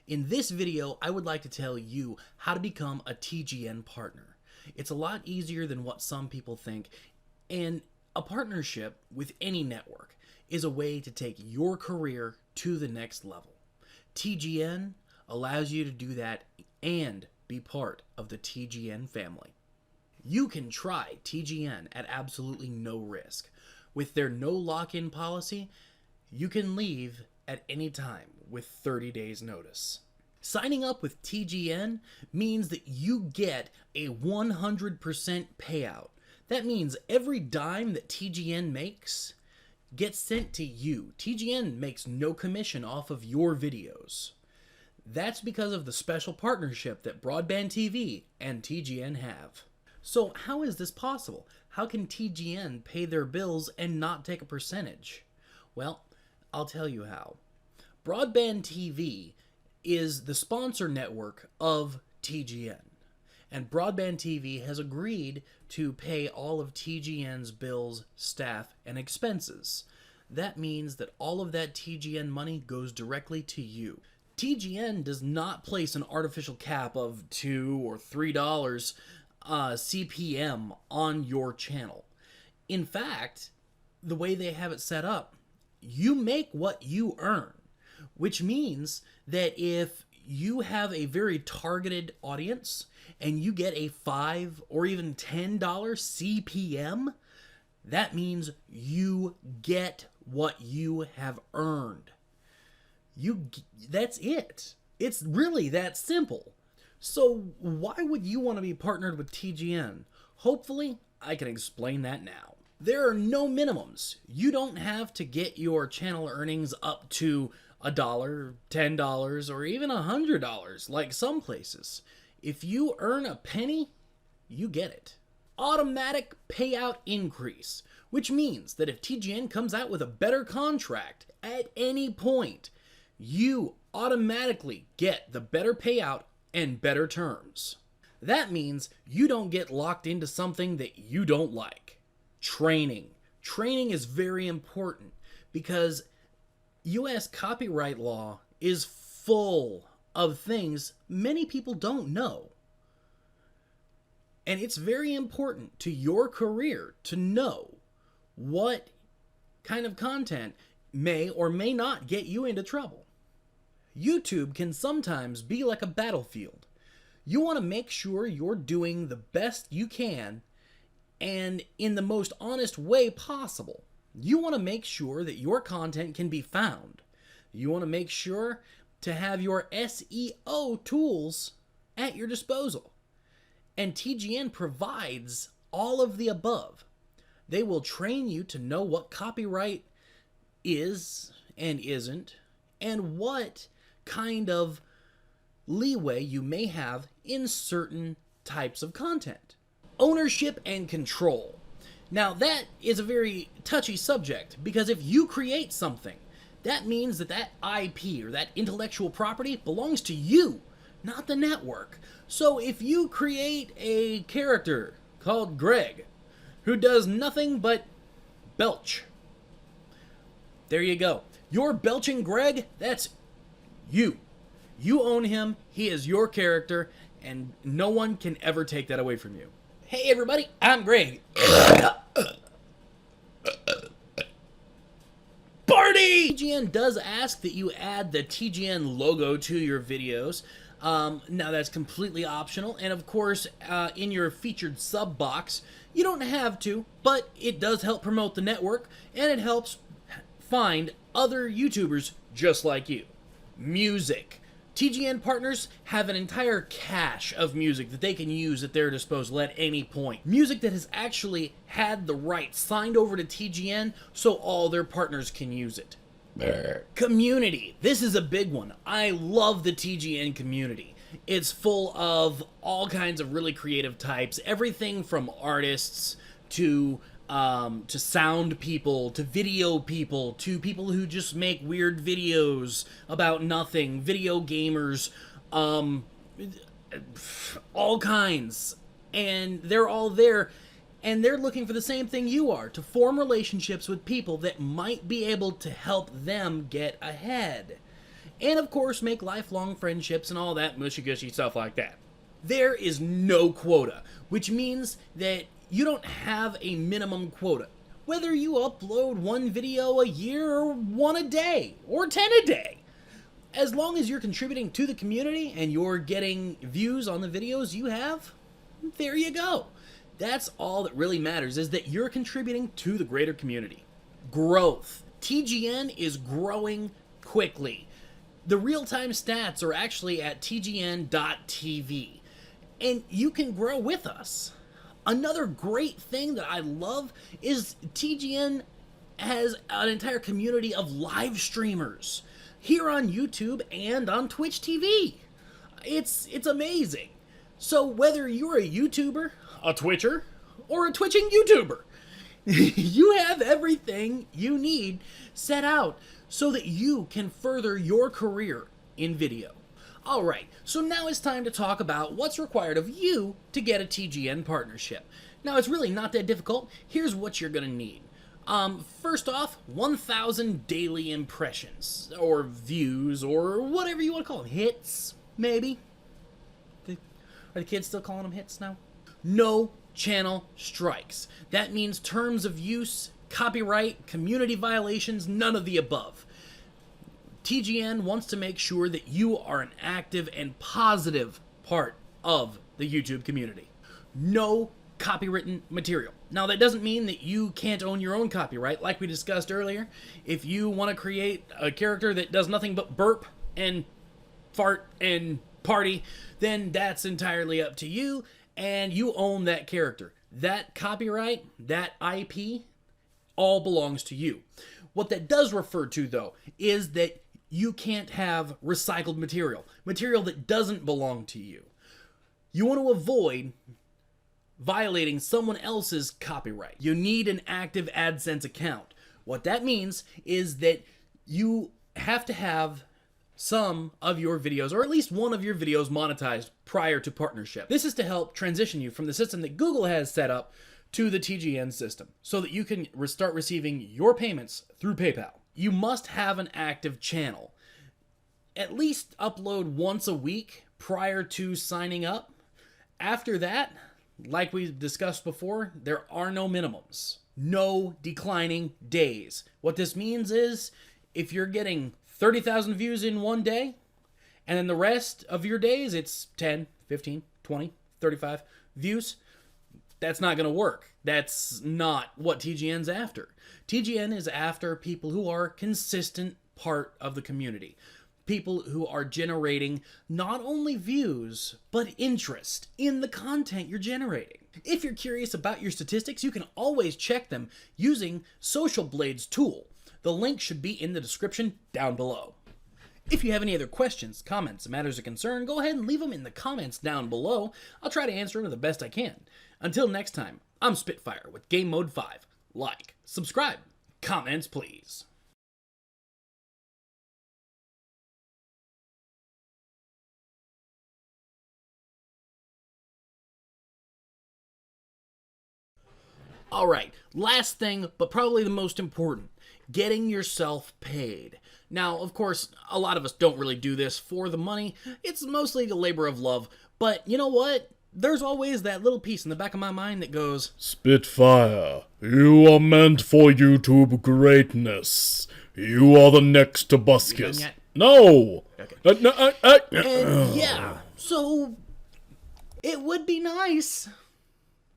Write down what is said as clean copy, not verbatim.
In this video, I would like to tell you how to become a TGN partner. It's a lot easier than what some people think, and a partnership with any network is a way to take your career to the next level. TGN allows you to do that and be part of the TGN family. You can try TGN at absolutely no risk. With their no lock-in policy, you can leave at any time with 30 days notice. Signing up with TGN means that you get a 100% payout. That means every dime that TGN makes gets sent to you. TGN makes no commission off of your videos. That's because of the special partnership that Broadband TV and TGN have. So how is this possible? How can TGN pay their bills and not take a percentage? Well, I'll tell you how. Broadband TV is the sponsor network of TGN, and Broadband TV has agreed to pay all of TGN's bills, staff, and expenses. That means that all of that TGN money goes directly to you. TGN does not place an artificial cap of $2 or $3 CPM on your channel. In fact, the way they have it set up, you make what you earn, which means that if you have a very targeted audience and you get a $5 or even $10 CPM, that means you get what you have earned. That's it. It's really that simple. So why would you want to be partnered with TGN? Hopefully, I can explain that now. There are no minimums. You don't have to get your channel earnings up to $1, $10, or even $100 like some places. If you earn a penny, you get it. Automatic payout increase, which means that if TGN comes out with a better contract at any point, you automatically get the better payout and better terms. That means you don't get locked into something that you don't like. Training. Training is very important because U.S. copyright law is full of things many people don't know. And it's very important to your career to know what kind of content may or may not get you into trouble. YouTube can sometimes be like a battlefield. You want to make sure you're doing the best you can and in the most honest way possible. You want to make sure that your content can be found. You want to make sure to have your SEO tools at your disposal. And TGN provides all of the above. They will train you to know what copyright is and isn't, and what kind of leeway you may have in certain types of content. Ownership and control. Now that is a very touchy subject because if you create something, that means that that IP or that intellectual property belongs to you, not the network. So if you create a character called Greg who does nothing but belch, there you go. You're belching Greg, that's you. You own him, he is your character, and no one can ever take that away from you. Hey everybody, I'm Greg. Party! TGN does ask that you add the TGN logo to your videos. Now that's completely optional, and of course, in your featured sub box, you don't have to, but it does help promote the network, and it helps find other YouTubers just like you. Music. TGN partners have an entire cache of music that they can use at their disposal at any point. Music that has actually had the rights signed over to TGN so all their partners can use it. Community. This is a big one. I love the TGN community. It's full of all kinds of really creative types. Everything from artists to sound people, to video people, to people who just make weird videos about nothing, video gamers, all kinds. And they're all there, and they're looking for the same thing you are, to form relationships with people that might be able to help them get ahead. and of course make lifelong friendships and all that mushy-gushy stuff like that. There is no quota, which means that you don't have a minimum quota. Whether you upload 1 video a year or 1 a day or 10 a day. As long as you're contributing to the community and you're getting views on the videos you have, there you go. That's all that really matters, is that you're contributing to the greater community. Growth. TGN is growing quickly. The real-time stats are actually at tgn.tv, and you can grow with us. Another great thing that I love is TGN has an entire community of live streamers here on YouTube and on Twitch TV. It's amazing. So whether you're a YouTuber, a Twitcher, or a twitching YouTuber, you have everything you need set out so that you can further your career in video. Alright, so now it's time to talk about what's required of you to get a TGN partnership. Now, it's really not that difficult. Here's what you're going to need. First off, 1,000 daily impressions, or views, or whatever you want to call them. Hits, maybe? Are the kids still calling them hits now? No channel strikes. That means terms of use, copyright, community violations, none of the above. TGN wants to make sure that you are an active and positive part of the YouTube community. No copywritten material. Now, that doesn't mean that you can't own your own copyright. Like we discussed earlier, if you want to create a character that does nothing but burp and fart and party, then that's entirely up to you, and you own that character. That copyright, that IP, all belongs to you. What that does refer to, though, is that you can't have recycled material that doesn't belong to you. You want to avoid violating someone else's copyright. You need an active AdSense account. What that means is that you have to have some of your videos, or at least one of your videos, monetized prior to partnership. This is to help transition you from the system that Google has set up to the TGN system, so that you can start receiving your payments through PayPal. You must have an active channel. At least upload once a week prior to signing up. After that, like we discussed before, there are no minimums. No declining days. What this means is, if you're getting 30,000 views in one day, and then the rest of your days it's 10, 15, 20, 35 views, that's not going to work. That's not what TGN's after. TGN is after people who are consistent part of the community. People who are generating not only views, but interest in the content you're generating. If you're curious about your statistics, you can always check them using Social Blade's tool. The link should be in the description down below. If you have any other questions, comments, matters of concern, go ahead and leave them in the comments down below. I'll try to answer them the best I can. Until next time, I'm Spitfire with Game Mode 5. Like, subscribe, comments please. Alright, last thing, but probably the most important, getting yourself paid. Now, of course, a lot of us don't really do this for the money. It's mostly a labor of love, but you know what? There's always that little piece in the back of my mind that goes, Spitfire, you are meant for YouTube greatness. You are the next Tobuscus. No! Okay. And yeah, so it would be nice